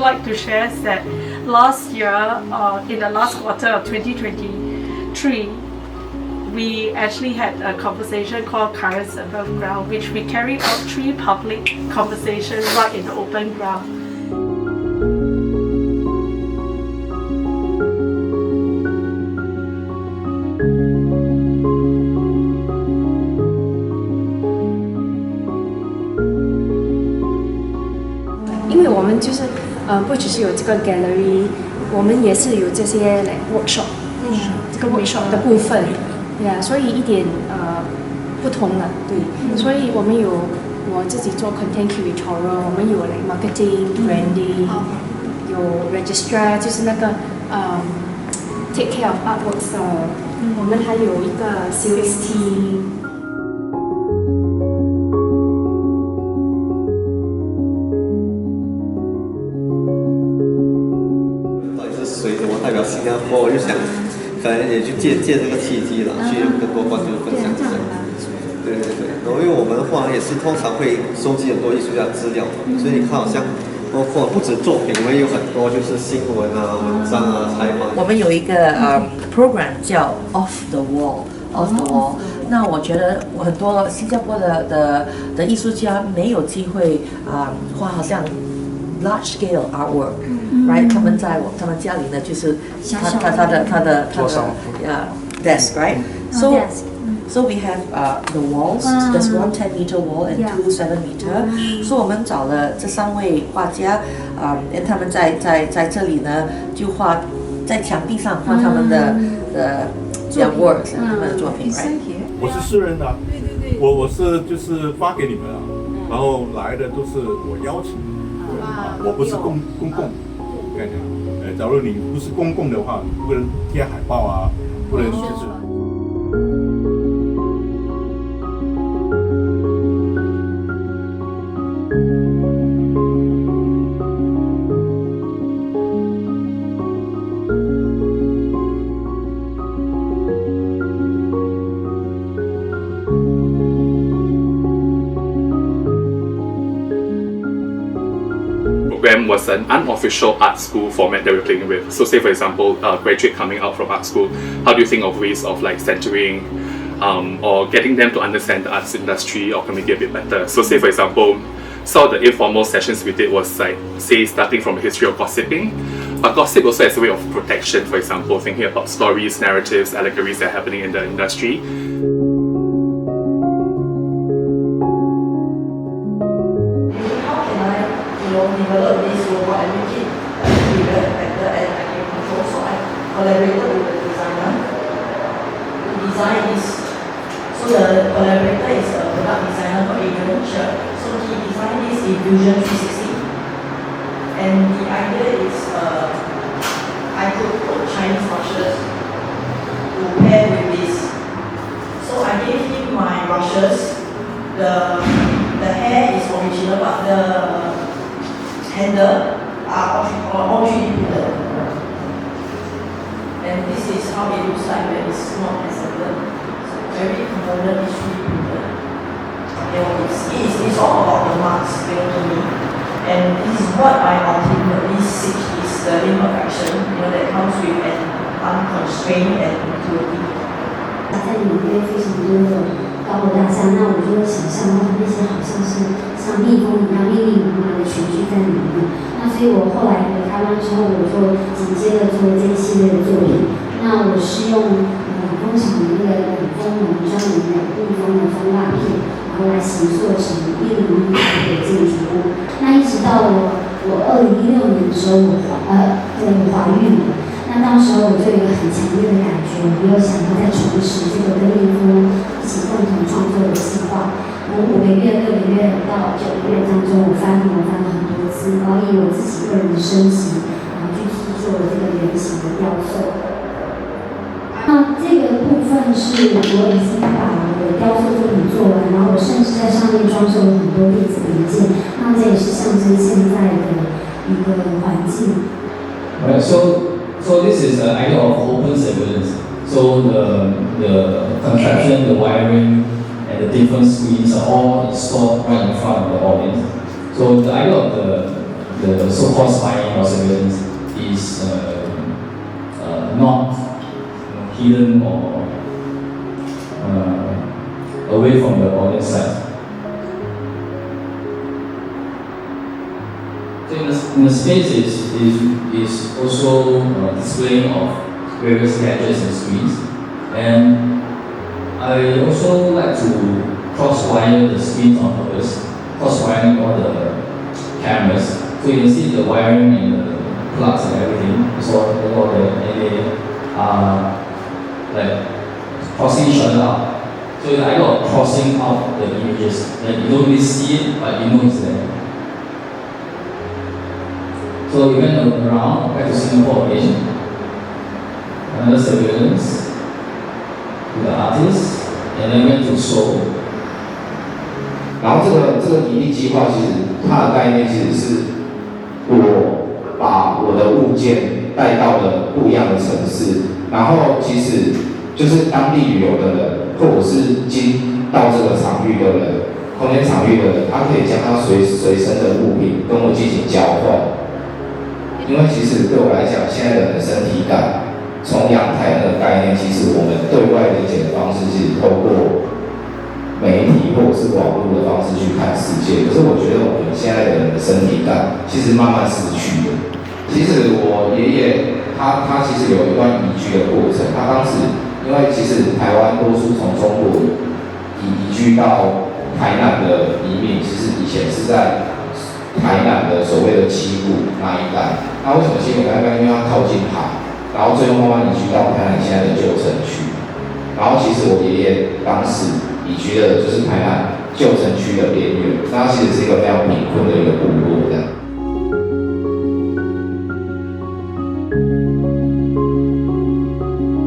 like to share that last year, in the last quarter of 2023, we actually had a conversation called Currents Above Ground, which we carried out 3 public conversations right in the open ground. Because 不只是有这个 gallery， 我们也是有这些like workshop， 这个 workshop 的部分，对啊，所以一点不同了，对，所以我们有我自己做 content curator， 我们有like marketing、branding， 有 registrar， 就是那个take care of artworks 的，我们还有一个 sales team。代表新加坡，我就想，可能也去借这个契机了，去跟更多观众分享一下。对。然后因为我们画廊也是通常会收集很多艺术家资料，所以你看好像包括不止作品，我们有很多就是新闻啊、文章啊、采访。我们有一个program 叫 Off the Wall。那我觉得很多新加坡的艺术家没有机会画好像 large scale artwork。Right， 他们家里呢，就是他的desk， right？ So we have the walls. There's one 10-meter wall and 2 7-meter. So 我们找了这3位画家，他们在这里呢，就画在墙壁上画他们的works， 他们的作品 ，right？ 我是私人的，我是就是发给你们啊，然后来的都是我邀请，我不是公共。概念，假如你不是公共的话，不能贴海报啊，不能就是。Program was an unofficial art school format that we're playing with. So say for example, graduate coming out from art school, how do you think of ways of like centering or getting them to understand the arts industry or community a bit better? So say for example, some of the informal sessions we did was like, say starting from the history of gossiping, but gossip also as a way of protection, for example, thinking about stories, narratives, allegories that are happening in the industry. Develop this robot and make it bigger, better, and I can control. So I collaborated with the designer to design this. So the collaborator is a product designer for Adrian. So he designed this in Fusion 360. And the idea is I could put Chinese brushes to pair with this. So I gave him my brushes. The hair is original, but the handle are all 3D printed. And this is how it looks like when it's not assembled. So every component is 3D printed. It's all about the marks given to me. And this is what I ultimately seek is the imperfection, that comes with an unconstrained and purity. 在里面非常多的高楼大厦，那我就会想象到那些好像是像蜜蜂一样密密麻麻的群聚在里面。那所以我后来回台湾之后，我就紧接着做这一系列的作品。那我是用工厂的那个2分浓专门的密封的蜂蜡片，然后来形塑成101台的建筑物。那一直到我2016年的时候，我怀孕了。那到时候我就有一个很强烈的感觉，我又想要再重拾这个跟蜜蜂一起共同创作的计划。5个月、6个月到9个月当中，我翻了很多次，然后以我自己个人的身形，然后去制作了这个圆形的雕塑。那这个部分是我已经把我的雕塑作品做完，然后我甚至在上面装饰了很多电子零件。那这也是象征现在的一个环境。So this is an idea of open surveillance. So the contraption, the wiring, and the different screens are all installed right in front of the audience. So the idea of the the so-called spying or surveillance is not hidden or away from the audience side. So in the space is also displaying of various gadgets and screens, and I also like to cross-wire the screens on purpose, cross-wiring all the cameras, so you can see the wiring and the plugs and everything. So all they are like crossing each other out. So it's like crossing out the images. Like you don't really see it, but you know it's there. So we went around back to Singapore again. Another surveillance to the artists, and then went to Seoul. 然后这个比例计划其实它的概念其实是我把我的物件带到了不一样的城市，然后其实就是当地旅游的人，或者是经到这个场域的人，空间场域的人，他可以将他随身的物品跟我进行交换。因为其实对我来讲，现在的人身体感，从阳台那个概念，其实我们对外理解的方式，其实透过媒体或者是网络的方式去看世界。可是我觉得我们现在的人的身体感，其实慢慢失去了。其实我爷爷他其实有一段移居的过程，他当时因为其实台湾多数从中国移居到台南的移民，其实以前是在台南的所谓的七股那一带。那为什么七股那一带？因为它靠近海，然后最后慢慢移居到台南现在的旧城区。然后其实我爷爷当时移居的就是台南旧城区的边缘，那它其实是一个非常贫困的一个部落的。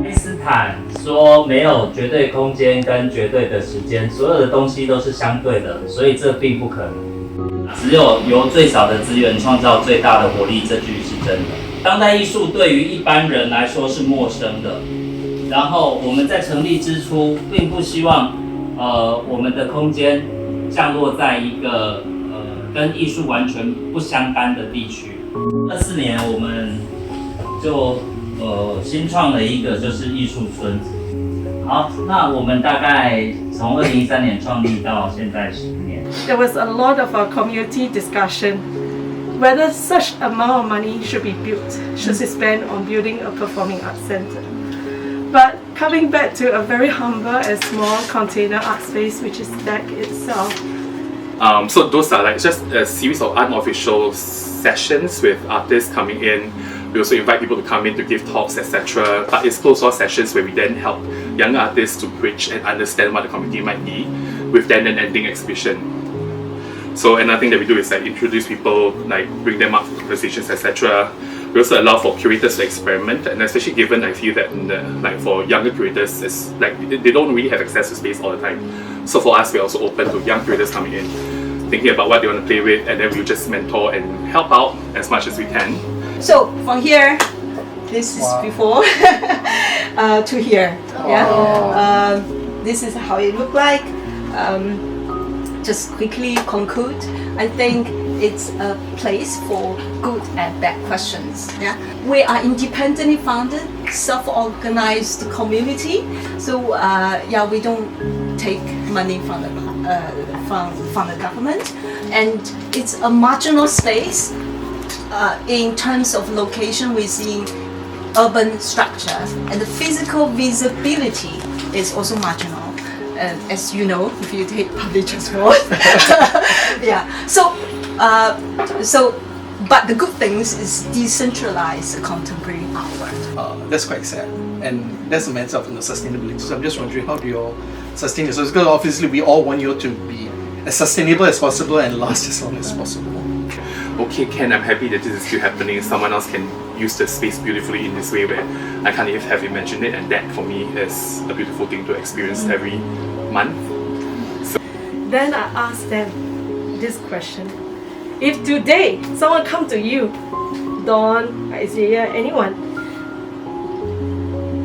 爱因斯坦说没有绝对空间跟绝对的时间，所有的东西都是相对的，所以这并不可能。只有由最少的资源创造最大的活力，这句是真的。当代艺术对于一般人来说是陌生的，然后我们在成立之初，并不希望我们的空间降落在一个跟艺术完全不相干的地区。24年我们就新创了一个就是艺术村。好，那我们大概从2013年创立到现在10年。There was a lot of community discussion whether such amount of money should be be spent on building a performing arts center. But coming back to a very humble and small container art space, which is Deck itself. So those are like just a series of unofficial sessions with artists coming in. We also invite people to come in to give talks, etc. But it's closed-door sessions where we then help young artists to bridge and understand what the community might need, with then an ending exhibition. So another thing that we do is like introduce people, like bring them up for conversations, etc. We also allow for curators to experiment, and especially given I feel that like for younger curators, it's like they don't really have access to space all the time. So for us, we're also open to young curators coming in, thinking about what they want to play with, and then we just mentor and help out as much as we can. So from here, this is before to here. Yeah. This is how it looked like. Just quickly conclude. I think it's a place for good and bad questions. Yeah. We are independently founded, self-organized community. So yeah, we don't take money from the government, and it's a marginal space. In terms of location within urban structure, and the physical visibility is also marginal, as you know if you take public transport. Yeah. So but the good things is decentralized contemporary artwork. That's quite sad, and that's a matter of sustainability. So I'm just wondering, how do you all sustain this? Because obviously we all want you to be as sustainable as possible and last as long as possible. Okay, Ken, I'm happy that this is still happening. Someone else can use the space beautifully in this way where I can't even have imagined it, and that for me is a beautiful thing to experience every month. So Then I asked them this question. If today someone come to you, Dawn, Isaiah, anyone,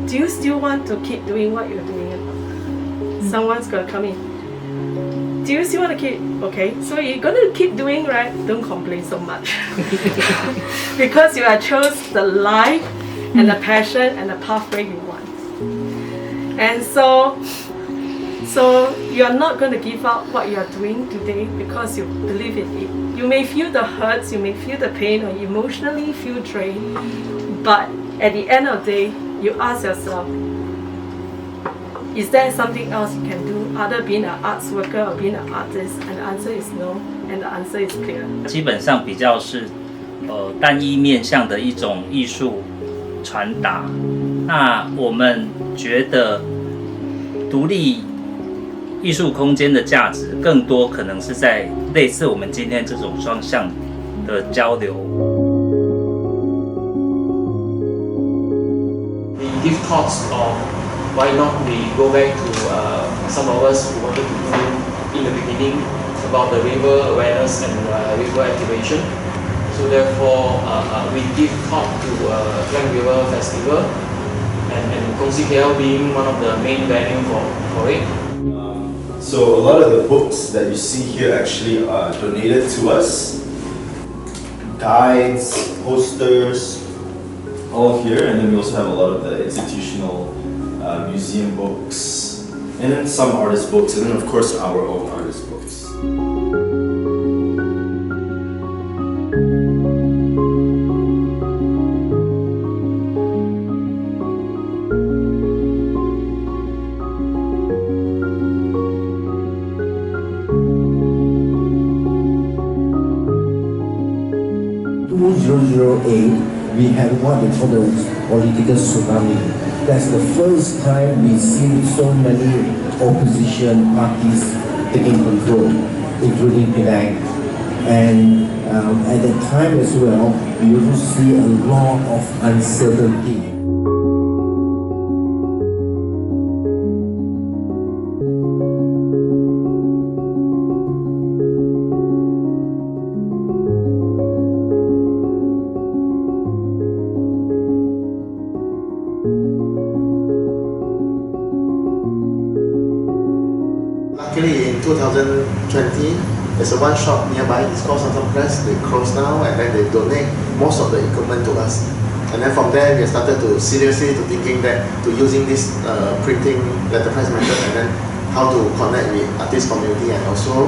do you still want to keep doing what you're doing? Someone's gonna come in. Do you still want to keep? Okay, so you're gonna keep doing, right? Don't complain so much. Because you have chose the life and the passion and the pathway you want. And so you're not going to give up what you are doing today because you believe in it. You may feel the hurts, you may feel the pain, or emotionally feel drained, but at the end of the day, you ask yourself, is there something else you can do other being an arts worker or being an artist? And the answer is no, and the answer is clear. 基本上比较是单一面向的一种艺术传达。那我们觉得独立艺术空间的价值更多可能是在类似我们今天这种双向的交流。We give thoughts of why not we go back to some of us who wanted to do in the beginning about the river awareness and river activation. So therefore, we give thought to Klang River Festival and Kongsikl being one of the main venue for it. So a lot of the books that you see here actually are donated to us. Guides, posters, all here, and then we also have a lot of the institutional museum books, and then some artist books, and then of course our own artist books. We had what we call the political tsunami. That's the first time we see so many opposition parties taking control, including Penang. And at that time as well, we also see a lot of uncertainty. Luckily in 2020, there's a one shop nearby, it's called Samsung Press. They closed now and then they donate most of the equipment to us. And then from there we started to seriously to thinking that to using this printing letterpress method and then how to connect with artist community and also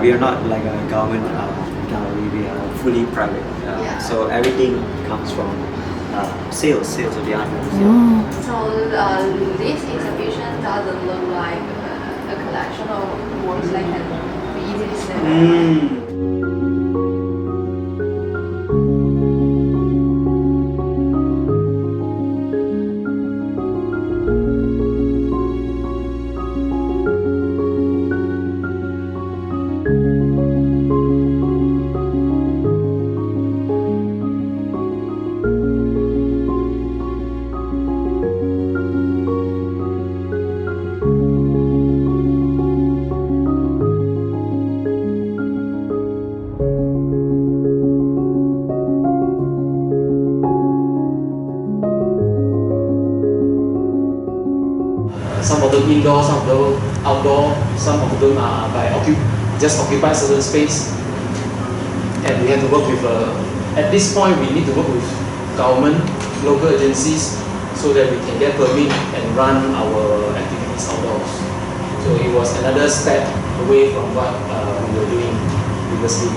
we are not like a government gallery, we are fully private. So everything comes from sales of the art. So this exhibition doesn't look like a collection of works that can be easily seen. Some of them indoor, some of them outdoor, some of them are by just occupy certain space. And we have to work with, at this point we need to work with government, local agencies so that we can get permit and run our activities outdoors. So it was another step away from what we were doing previously.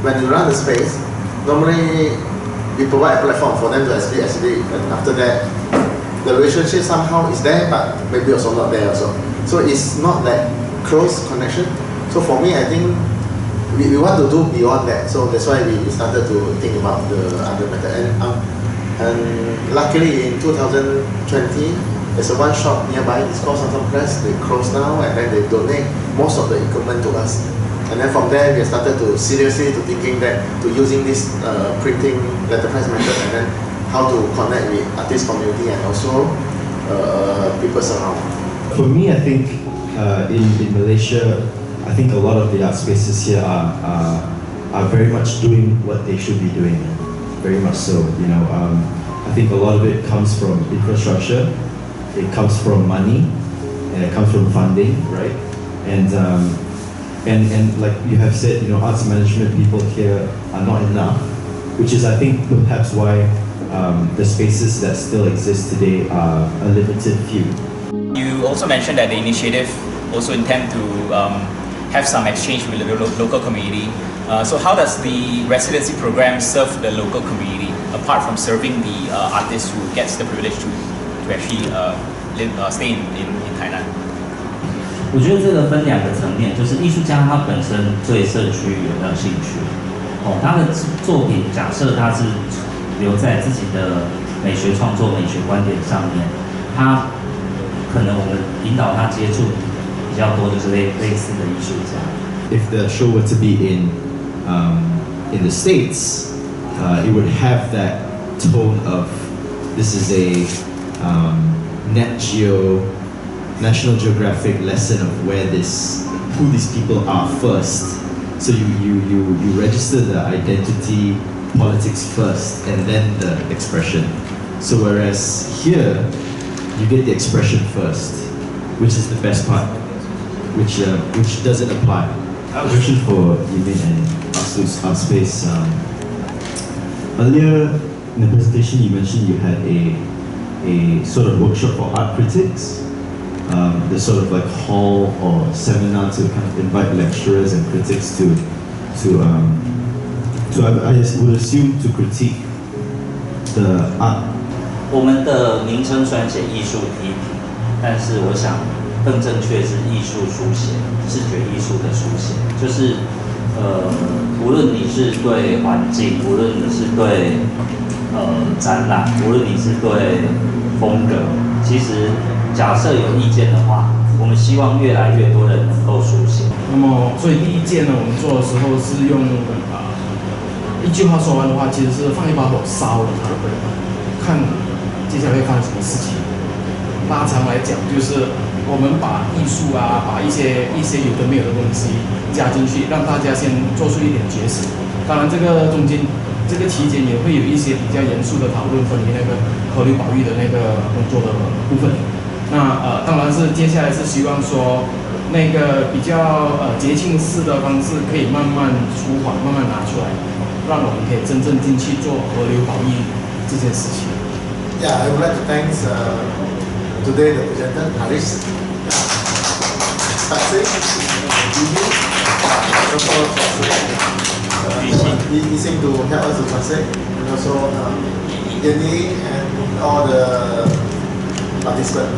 When you run the space, normally we provide a platform for them to exhibit, and after that the relationship somehow is there, but maybe also not there also. So it's not that close connection. So for me, I think we want to do beyond that. So that's why we started to think about the other method. And luckily in 2020, there's a one shop nearby, it's called Samsung Press. They closed now and then they donate most of the equipment to us. And then from there, we started to seriously to thinking that to using this printing letterpress method and then how to connect with artist community and also people around. For me, I think in Malaysia, I think a lot of the art spaces here are very much doing what they should be doing, very much so. I think a lot of it comes from infrastructure, it comes from money, and it comes from funding, right? And like you have said, arts management people here are not enough, which is I think perhaps why the spaces that still exist today are a limited few. You also mentioned that the initiative also intend to have some exchange with the local community. So how does the residency program serve the local community, apart from serving the artist who gets the privilege to actually stay in Thailand? 我觉得这个分2个层面，就是艺术家他本身对社区有没有兴趣，他的作品假设他是留在自己的美学创作、美学观点上面，他可能我们引导他接触比较多就是类似的艺术家。If the show were to be in the States, it would have that tone of this is a Nat Geo, National Geographic lesson of who these people are first. So you register the identity, politics first, and then the expression. So whereas here, you get the expression first, which is the best part, which doesn't apply. I have a question for Yimin and Art Space. Earlier in the presentation, you mentioned you had a sort of workshop for art critics. The sort of like hall or seminar to kind of invite lecturers and critics to I would assume to critique the art. 我们的名称虽然写艺术批评，但是我想更正确是艺术书写，视觉艺术的书写，就是无论你是对环境，无论你是对展览，无论你是对风格，其实假设有意见的话，我们希望越来越多人能够书写。那么，所以第一件呢，我们做的时候是用一句话说完的话，其实是放一把火烧了它，看接下来会发生什么事情。拉长来讲，就是我们把艺术啊，把一些有的没有的东西加进去，让大家先做出一点觉醒。当然，这个中间这个期间也会有一些比较严肃的讨论，关于那个河流保育的那个工作的部分。那当然是接下来是希望说，那个比较节庆式的方式可以慢慢舒缓，慢慢拿出来，让我们可以真正进去做河流保育这件事情。Yeah, I would like to thank today the presenter Haris, Saksi, Gigi, he seemed to help us to translate, and also Yanni and all the participants.